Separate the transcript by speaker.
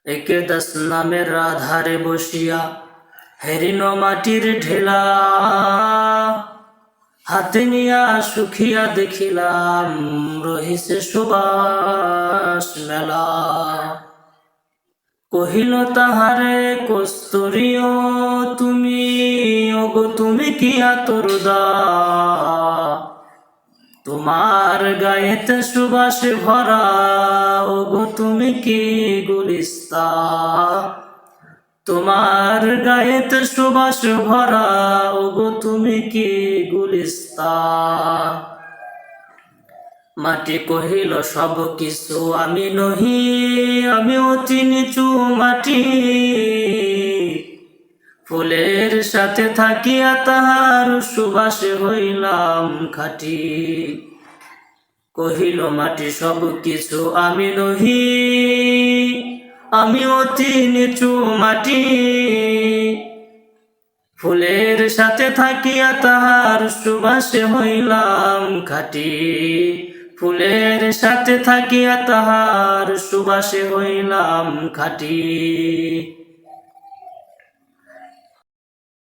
Speaker 1: একেদাস নামের আধারে বসিয়া হেরিন মাটির ঢেলা হাতে নিয়া সুখিয়া দেখিলাম রহিছে সুবাস মেলা। কহিল তাহারে কস্তুরীও তুমি, ওগো তুমি কি আতরদা, তোমার গায়েতে সুবাস ভরা, ওগো তুমি কি গুলিস্তা, তোমার গায়েতে সুবাস ভরা, ওগো তুমি কি গুলিস্তা। মাটি কহিল সব কিছু আমি নহি, আমি অতি নিচু মাটি, ফুলের সাথে থাকিয়া তাহার সুবাসে হইলাম খাঁটি। কহিল মাটি সব কিছু আমি নহি, আমি অতি নিচু মাটি, ফুলের সাথে থাকিয়া তাহার সুবাসে হইলাম খাঁটি, ফুলের সাথে থাকিয়া তাহার সুবাসে হইলাম খাঁটি।